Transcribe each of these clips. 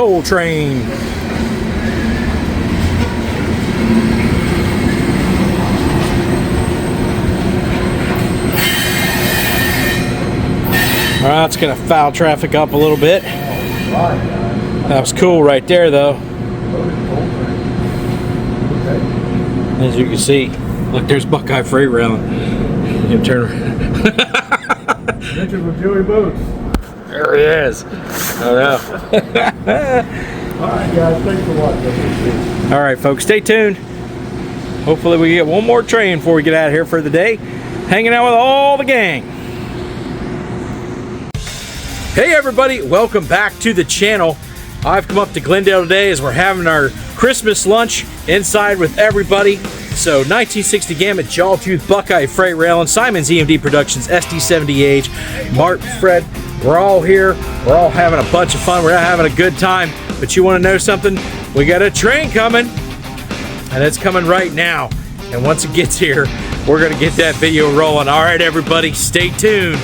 coal train. All right, it's gonna foul traffic up a little bit. That was cool right there, though. As you can see, look, there's Buckeye Freight Railing. You can turn around. Picture with Joey Boots. There he is. Oh no. Alright guys, thanks for watching. Alright folks, stay tuned. Hopefully we get one more train before we get out of here for the day. Hanging out with all the gang. Hey everybody, welcome back to the channel. I've come up to Glendale today as we're having our Christmas lunch inside with everybody. So 1960 Gamut, Jawtooth, Buckeye Freight Rail, and Simon's EMD Productions, SD70H, Martin, Fred. We're all here. We're all having a bunch of fun. We're having a good time. But you want to know something? We got a train coming, and it's coming right now. And once it gets here, we're going to get that video rolling. All right, everybody, stay tuned.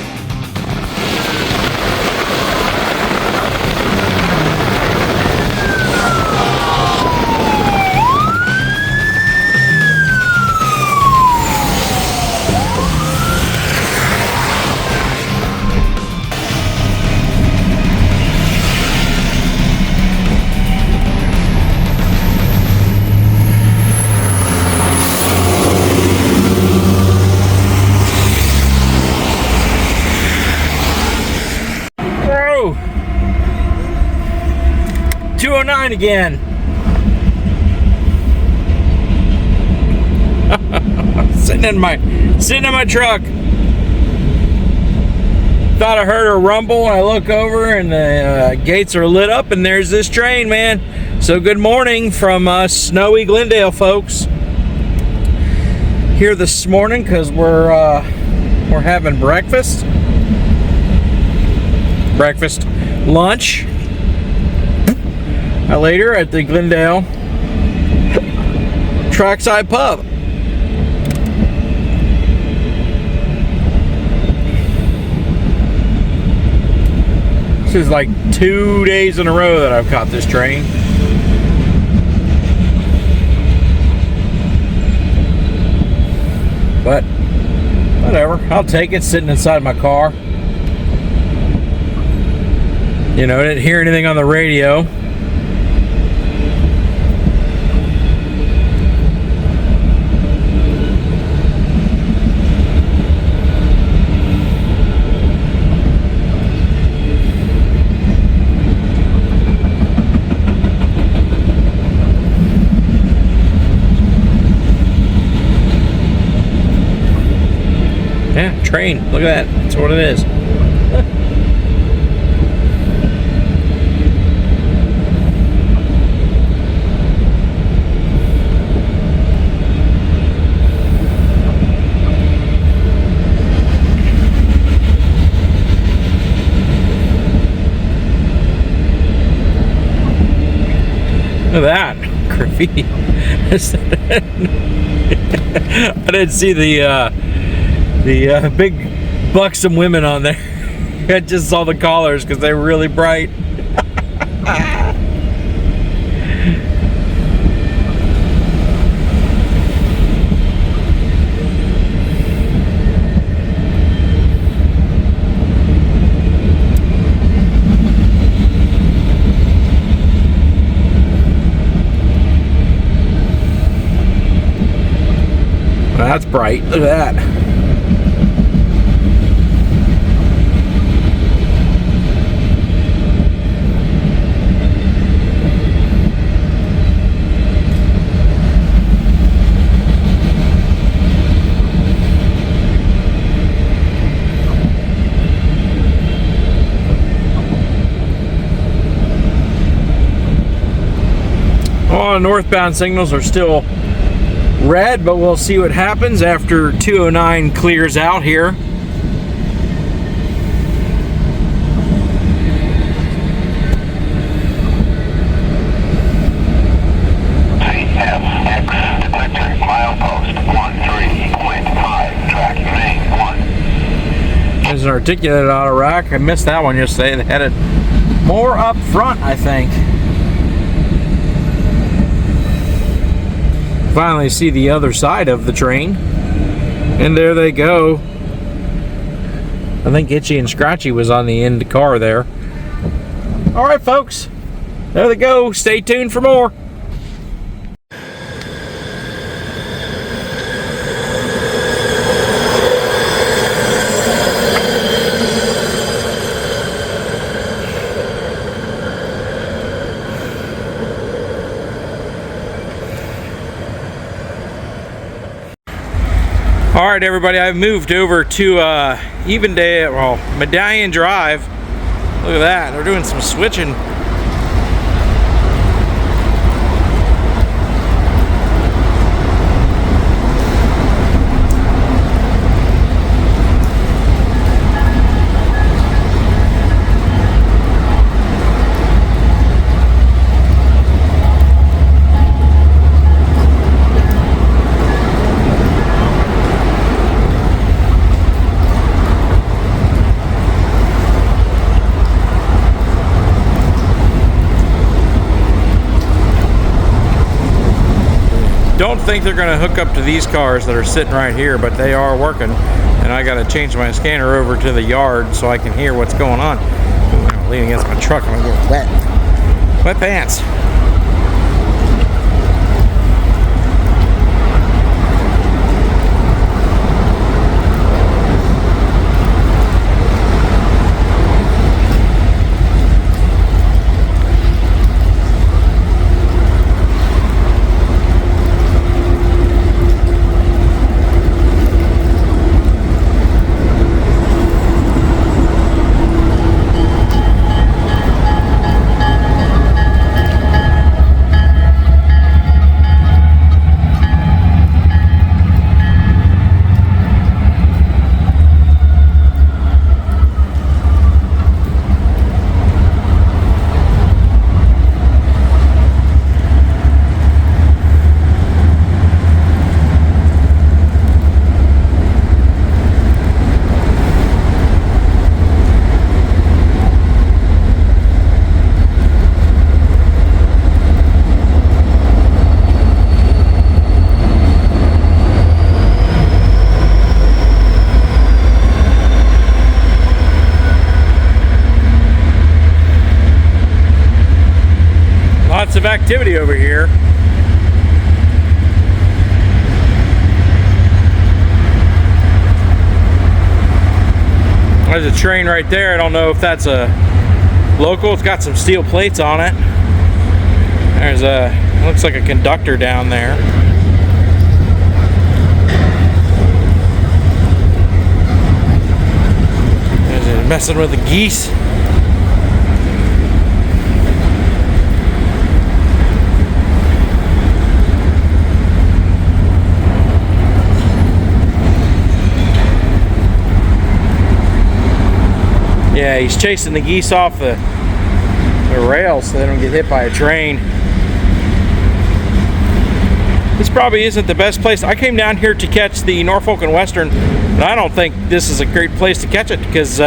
Again. sitting in my truck. Thought I heard a rumble, and I look over and the gates are lit up, and there's this train, man. So good morning from snowy Glendale, folks. Here this morning because we're having breakfast, lunch. Later at the Glendale Trackside Pub. This is like 2 days in a row that I've caught this train. But whatever, I'll take it sitting inside my car. You know, I didn't hear anything on the radio. Yeah, train. Look at that. That's what it is. Look at that. Graffiti. I didn't see the big buxom women on there. I just saw the collars because they were really bright. Well, that's bright. Look at that. All northbound signals are still red, but we'll see what happens after 209 clears out here. CFX detector milepost 13.5 track main 1. There's an articulated auto rack. I missed that one yesterday. They had it more up front, I think. Finally see the other side of the train. And there they go. I think Itchy and Scratchy was on the end car there. Alright folks, there they go. Stay tuned for more. All right, everybody, I've moved over to Evendale, well, Medallion Drive. Look at that, they're doing some switching. Don't think they're going to hook up to these cars that are sitting right here, but they are working. And I got to change my scanner over to the yard so I can hear what's going on. Ooh, I'm leaning against my truck. I'm going to get wet. Wet pants. Lots of activity over here. There's a train right there. I don't know if that's a local. It's got some steel plates on it. There's a, looks like a conductor down there. There's messing with the geese. Yeah, he's chasing the geese off the rail so they don't get hit by a train. This probably isn't the best place. I came down here to catch the Norfolk and Western, but I don't think this is a great place to catch it because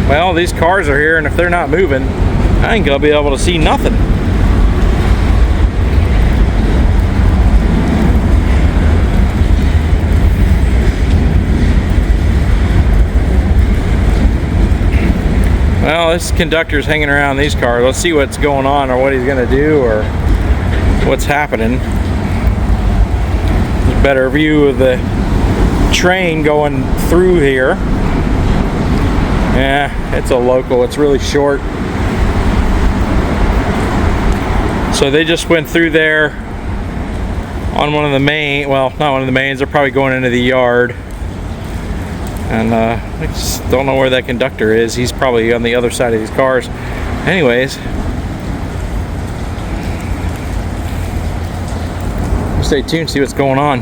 well, these cars are here, and if they're not moving, I ain't gonna be able to see nothing. Well, this conductor's hanging around these cars. Let's see what's going on or what he's going to do or what's happening. There's a better view of the train going through here. Yeah, it's a local. It's really short. So they just went through there on one of the main, well, not one of the mains. They're probably going into the yard. And I just don't know where that conductor is. He's probably on the other side of these cars. Anyways, stay tuned, see what's going on.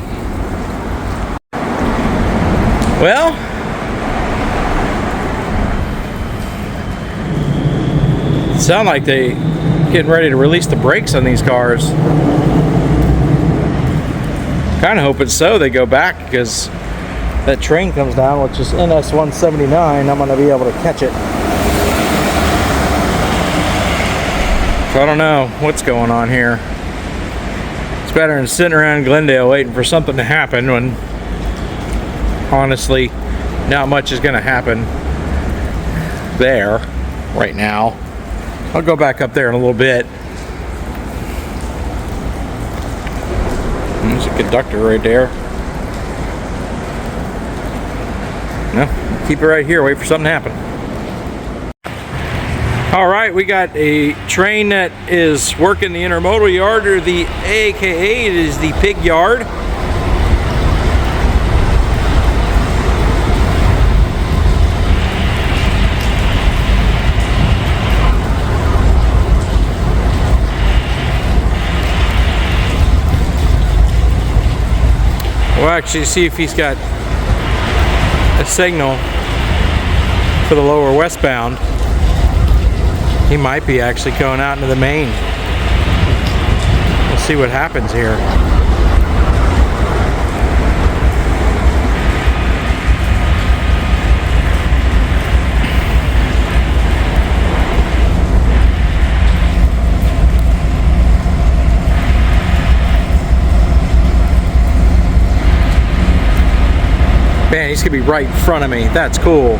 Well, it sounds like they getting ready to release the brakes on these cars. Kind of hoping so. They go back because that train comes down, which is NS 179. I'm going to be able to catch it. So I don't know what's going on here. It's better than sitting around Glendale waiting for something to happen when honestly not much is going to happen there right now. I'll go back up there in a little bit. There's a conductor right there. No, keep it right here, wait for something to happen. Alright, we got a train that is working the intermodal yard, or the AKA it is the pig yard. We'll actually see if he's got a signal for the lower westbound. He might be actually going out into the main. We'll see what happens here. Man, he's gonna be right in front of me. That's cool.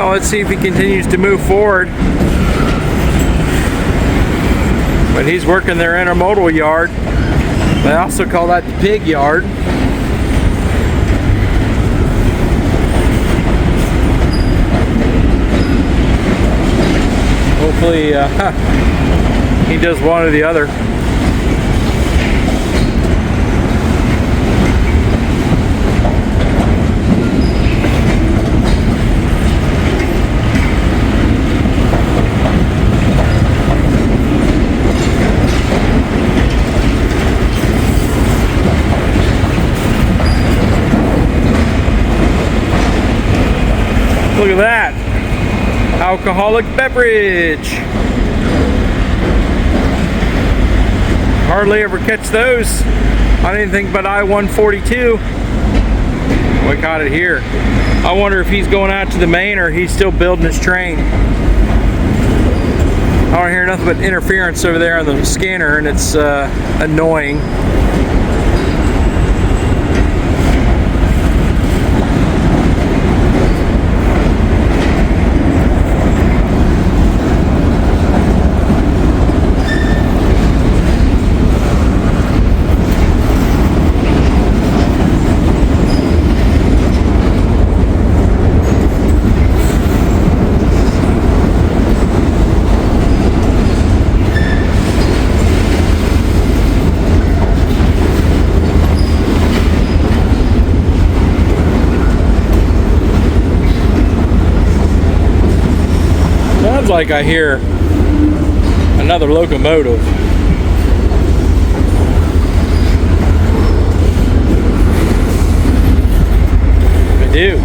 Let's see if he continues to move forward. But he's working their intermodal yard. They also call that the pig yard. Hopefully he does one or the other. Look at that, alcoholic beverage. Hardly ever catch those on anything but I-142. We caught it here. I wonder if he's going out to the main or he's still building his train. I don't hear nothing but interference over there on the scanner, and it's annoying. Sounds like I hear another locomotive. I do.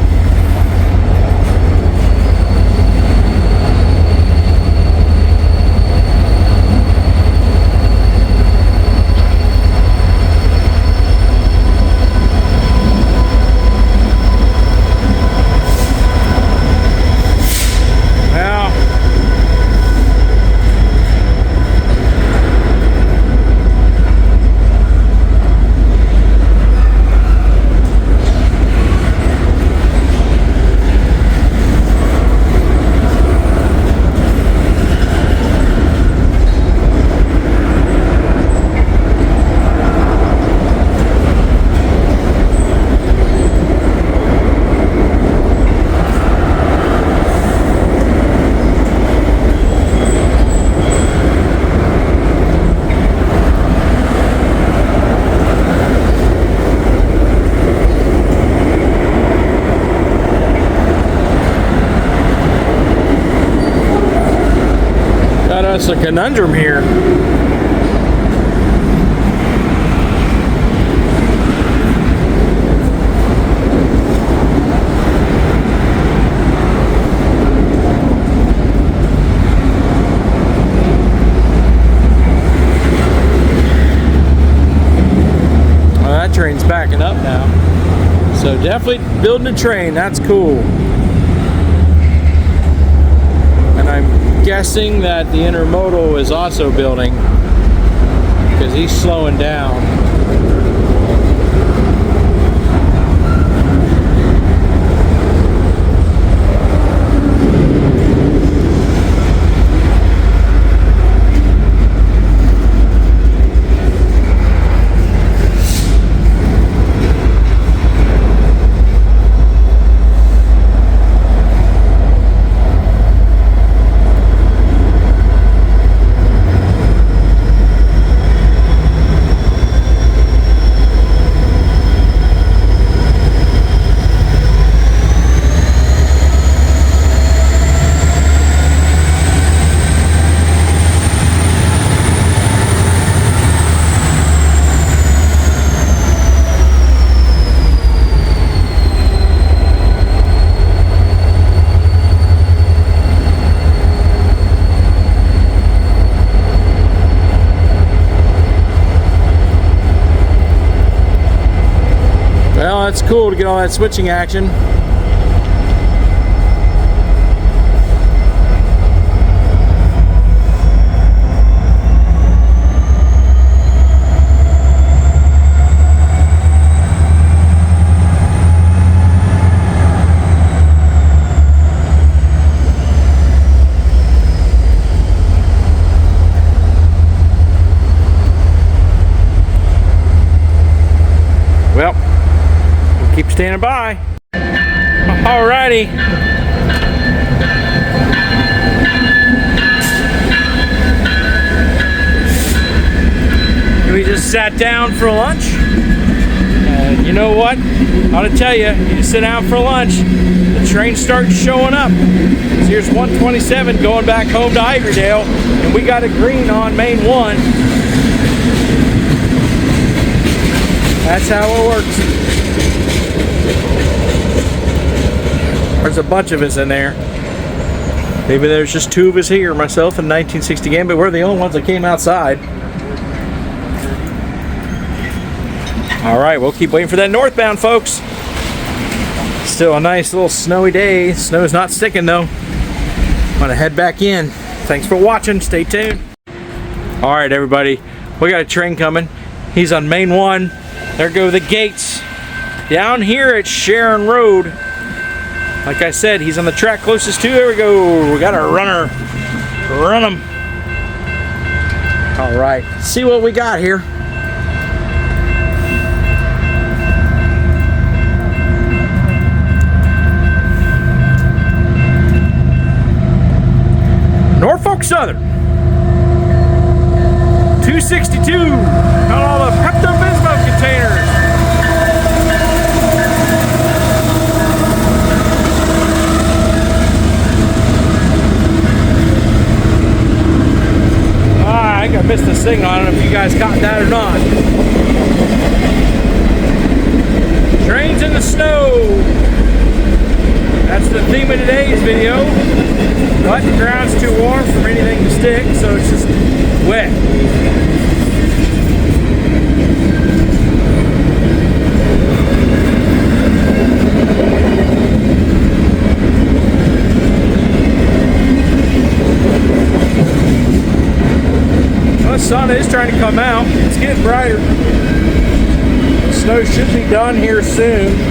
That's a conundrum here. Well, that train's backing up now. So definitely building a train. That's cool. And I'm guessing that the intermodal is also building because he's slowing down. Well, that's cool to get all that switching action. Well, we'll keep standing by. Alrighty. We just sat down for lunch. And you know what? I ought to tell you, you sit down for lunch, the train starts showing up. So here's 127 going back home to Evendale, and we got a green on Main 1. That's how it works. There's a bunch of us in there. Maybe there's just 2 of us here, myself and 1960 Gambit, but we're the only ones that came outside. All right, we'll keep waiting for that northbound, folks. Still a nice little snowy day. Snow's not sticking though. I'm gonna head back in. Thanks for watching. Stay tuned. All right, everybody, we got a train coming. He's on Main 1. There go the gates. Down here at Sharon Road. Like I said, he's on the track closest to. There we go. We got a runner. Run him. All right. See what we got here. Norfolk Southern. 262. Got all the Pepto-Bismol containers. I think I missed the signal. I don't know if you guys caught that or not. Trains in the snow. That's the theme of today's video. But the ground's too warm for anything to stick, so it's just wet. Well, the sun is trying to come out. It's getting brighter. The snow should be done here soon.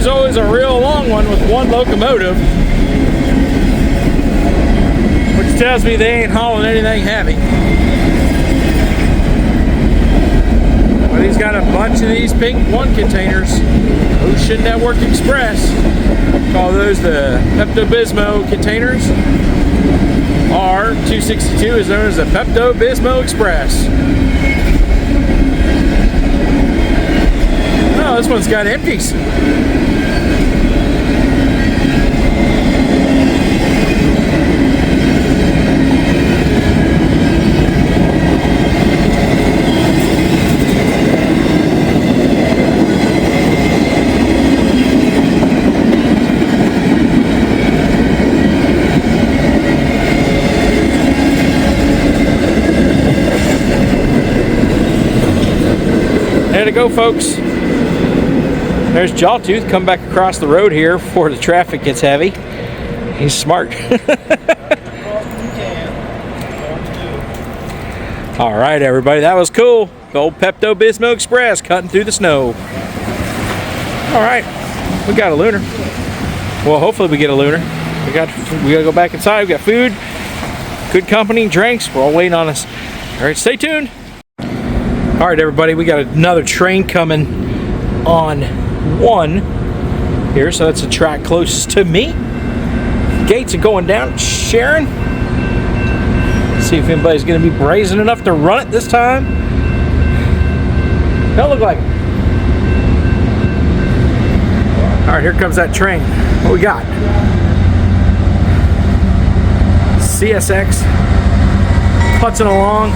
is always a real long one with one locomotive, which tells me they ain't hauling anything heavy. But he's got a bunch of these pink 1 containers. Ocean Network Express. Call those the Pepto-Bismol containers. R262 is known as the Pepto-Bismol Express. Oh, this one's got empties. There to go, folks. There's Jawtooth come back across the road here before the traffic gets heavy. He's smart. All right, everybody, that was cool. The old Pepto-Bismol Express cutting through the snow. All right, we got a lunar. Well, hopefully we get a lunar. We gotta go back inside. We got food, good company, drinks. We're all waiting on us. All right, stay tuned. All right, everybody, we got another train coming on 1 here, so that's a track closest to me. Gates are going down. Sharon, see if anybody's going to be brazen enough to run it this time. Don't look like it. All right, here comes that train. What we got? CSX putzing along.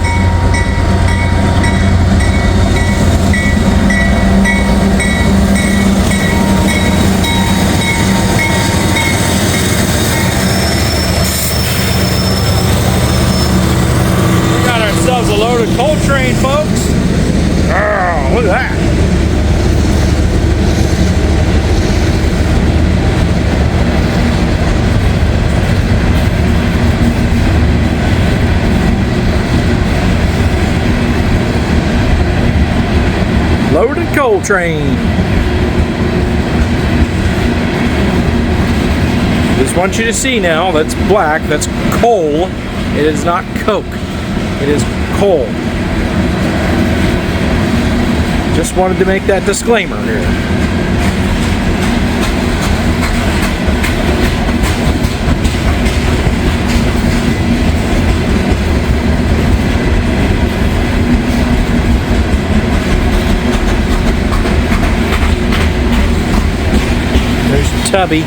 A loaded coal train, folks. Oh, look at that. Loaded coal train. Just want you to see now, that's black, that's coal. It is not coke. It is coal. Just wanted to make that disclaimer here. There's Tubby.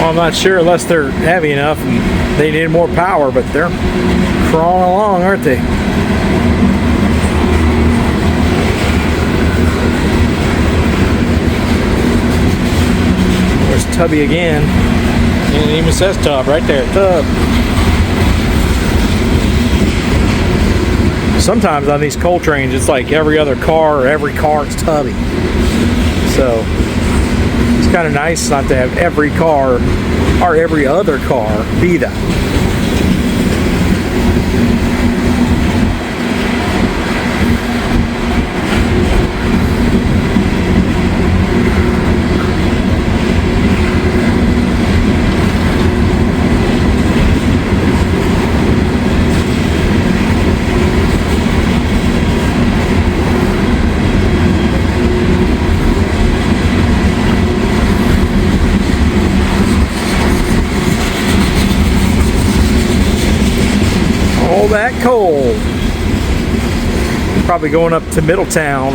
I'm not sure unless they're heavy enough and they need more power, but they're crawling along, aren't they? There's Tubby again. And it even says Tub right there, Tub. Sometimes on these coal trains, it's like every other car or every car is Tubby. So it's kind of nice not to have every car or every other car be that. That coal probably going up to Middletown.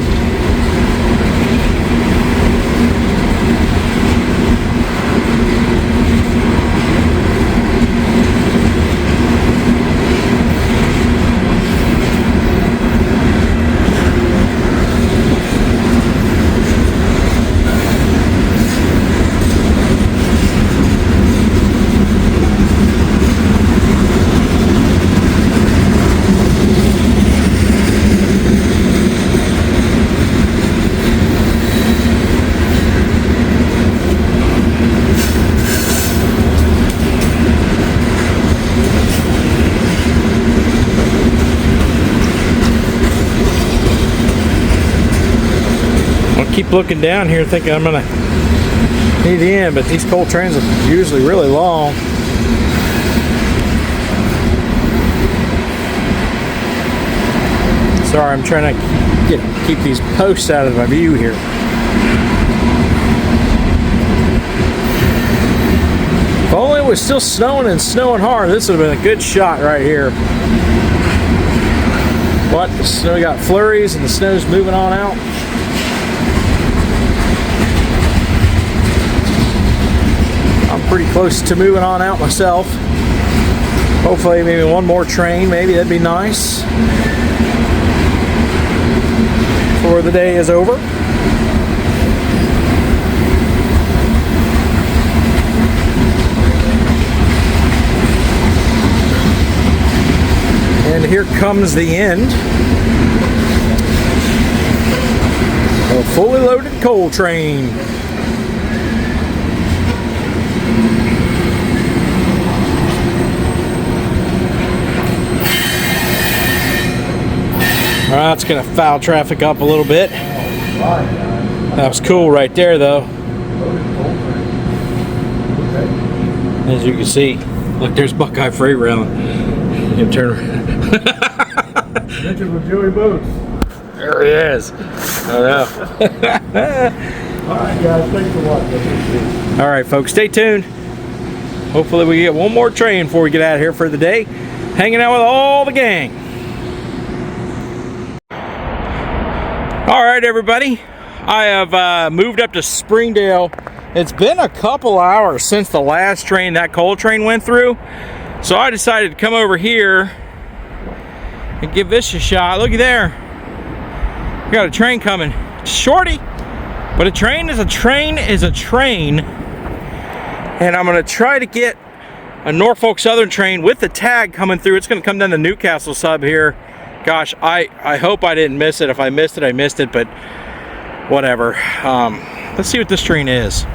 keep looking down here thinking I'm gonna need the end, but these coal trains are usually really long. Sorry, I'm trying to keep these posts out of my view here. If only it was still snowing and snowing hard, this would have been a good shot right here. But the snow got flurries and the snow's moving on out. I'm pretty close to moving on out myself. Hopefully maybe one more train, maybe that'd be nice before the day is over. And here comes the end of a fully loaded coal train. All right, it's gonna foul traffic up a little bit. That was cool right there, though. As you can see, look, there's Buckeye Freight Rail. You can turn around. Richard with Joey Boats. There he is. I know. Alright guys, thanks for watching. Alright folks, stay tuned. Hopefully we get one more train before we get out of here for the day. Hanging out with all the gang. Alright everybody, I have moved up to Springdale. It's been a couple hours since the last train, that coal train, went through. So I decided to come over here and give this a shot. Looky there. We got a train coming. It's shorty, but a train is a train is a train. And I'm gonna try to get a Norfolk Southern train with the tag coming through. It's gonna come down the Newcastle sub here. Gosh, I hope I didn't miss it. If I missed it, I missed it, but whatever. Let's see what this train is.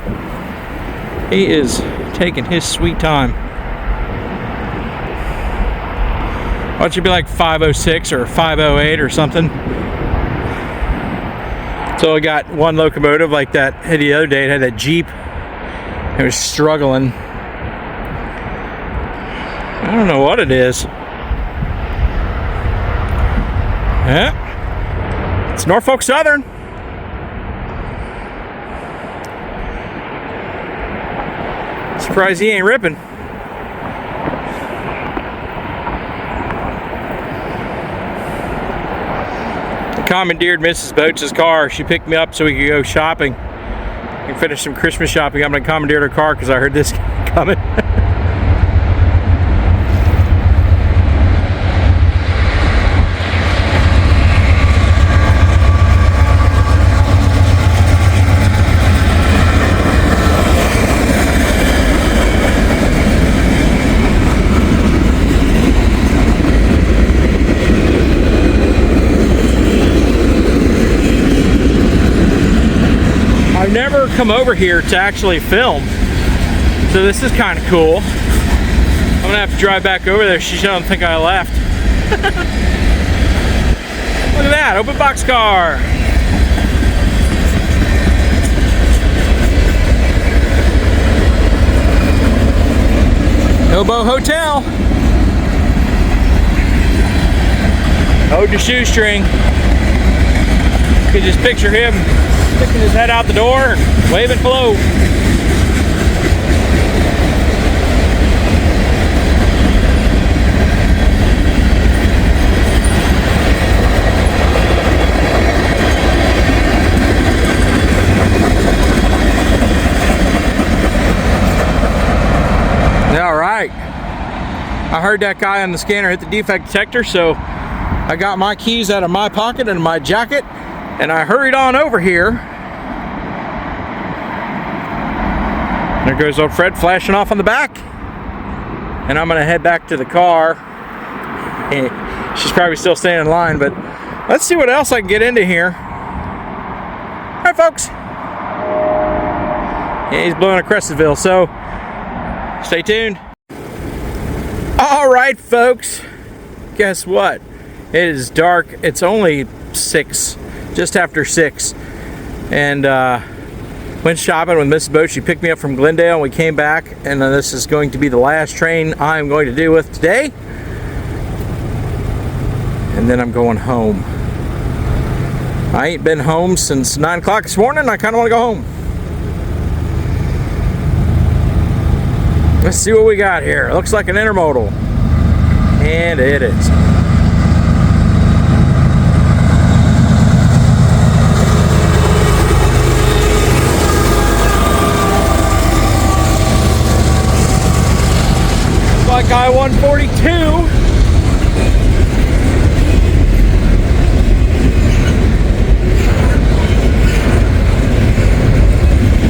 He is taking his sweet time. Why don't you be like 506 or 508 or something? So I got one locomotive like that the other day. It had that Jeep. It was struggling. I don't know what it is. Yeah, it's Norfolk Southern. Surprised he ain't ripping. Commandeered Mrs. Boats' car. She picked me up so we could go shopping and finish some Christmas shopping. I'm gonna commandeer her car because I heard this coming. I've never come over here to actually film, so this is kind of cool. I'm gonna have to drive back over there. She don't think I left. Look at that, open box car. Hobo Hotel. Hold your shoestring. You can just picture him sticking his head out the door and waving hello. All right. I heard that guy on the scanner hit the defect detector, so I got my keys out of my pocket and my jacket, and I hurried on over here. There goes old Fred flashing off on the back. And I'm gonna head back to the car. She's probably still staying in line, but let's see what else I can get into here. Hi folks. Yeah, he's blowing a Crescentville, so stay tuned. All right folks, guess what? It is dark. It's only 6, just after 6. and went shopping with Mrs. Boat. She picked me up from Glendale, and we came back, and this is going to be the last train I'm going to do with today. And then I'm going home. I ain't been home since 9 o'clock this morning. I kind of want to go home. Let's see what we got here. It looks like an intermodal. And it is. Like I-142.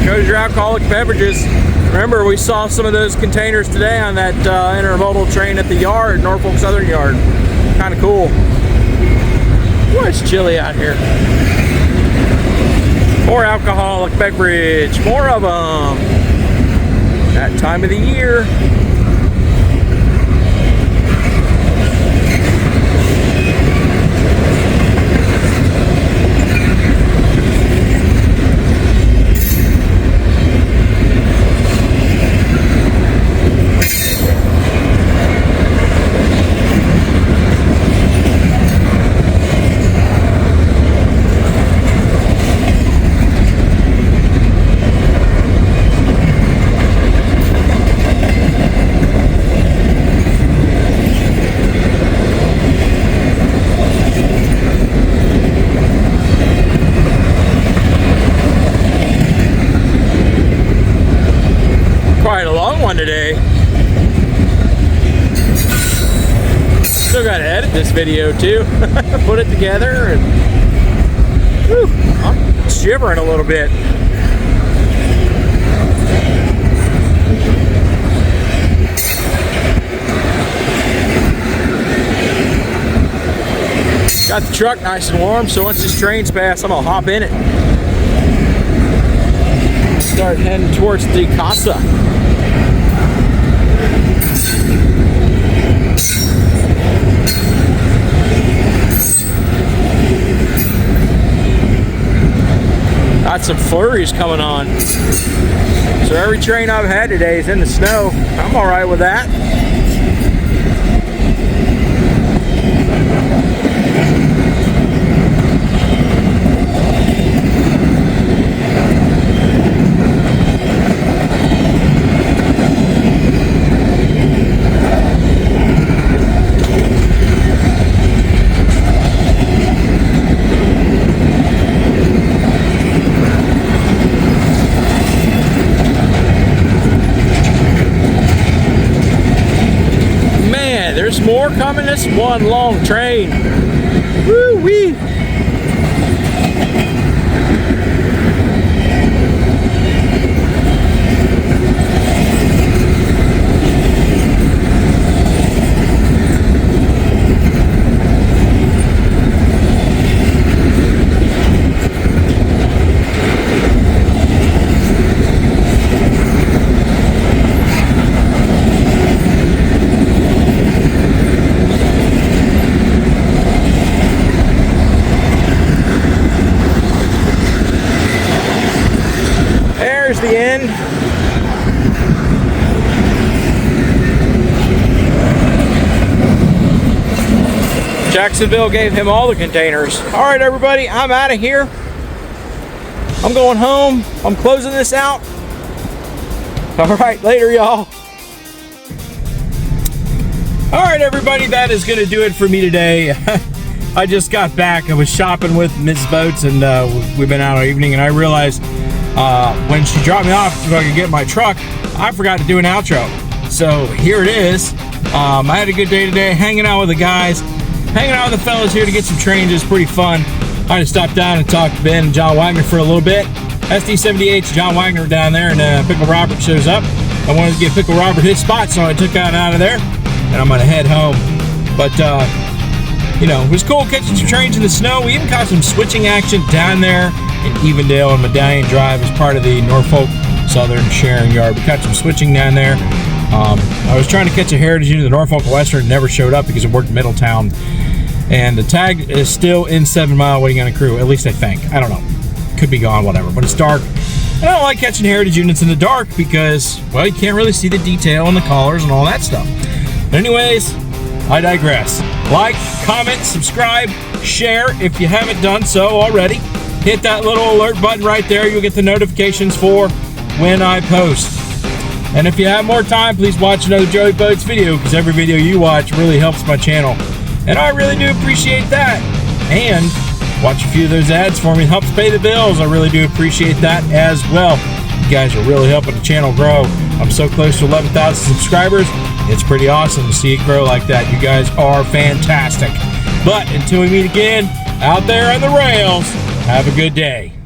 Shows your alcoholic beverages. Remember, we saw some of those containers today on that intermodal train at the yard, Norfolk Southern Yard. Kind of cool. Boy, it's chilly out here. More alcoholic beverage, more of them. That time of the year. Today. Still got to edit this video too. Put it together, and whew, I'm shivering a little bit. Got the truck nice and warm, so once this train's passed, I'm gonna hop in it. Start heading towards the Casa. Got some flurries coming on. So every train I've had today is in the snow. I'm all right with that. There's more coming. This one long train. Woo-wee. There's the end. Jacksonville gave him all the containers. All right, everybody, I'm out of here. I'm going home. I'm closing this out. All right, later, y'all. All right, everybody, that is going to do it for me today. I just got back. I was shopping with Mrs. Boats, and we've been out all evening, and I realized when she dropped me off so I could get my truck, I forgot to do an outro. So here it is. I had a good day today, hanging out with the guys, hanging out with the fellas here to get some trains. It's pretty fun. I just stopped down and talked to Ben and John Wagner for a little bit. SD78, John Wagner down there, and Pickle Robert shows up. I wanted to give Pickle Robert his spot, so I took out of there, and I'm gonna head home. But you know, it was cool catching some trains in the snow. We even caught some switching action down there in Evendale and Medallion Drive as part of the Norfolk Southern Sharing Yard. We caught some switching down there. I was trying to catch a Heritage into the Norfolk Western, never showed up because it worked Middletown. And the tag is still in 7 Mile waiting on a crew, at least I think. I don't know. could be gone, whatever, but it's dark. And I don't like catching heritage units in the dark because, well, you can't really see the detail and the collars and all that stuff. But anyways, I digress. Like, comment, subscribe, share if you haven't done so already. Hit that little alert button right there. You'll get the notifications for when I post. And if you have more time, please watch another Joey Boats video, because every video you watch really helps my channel. And I really do appreciate that. And watch a few of those ads for me. It helps pay the bills. I really do appreciate that as well. You guys are really helping the channel grow. I'm so close to 11,000 subscribers. It's pretty awesome to see it grow like that. You guys are fantastic. But until we meet again out there on the rails, have a good day.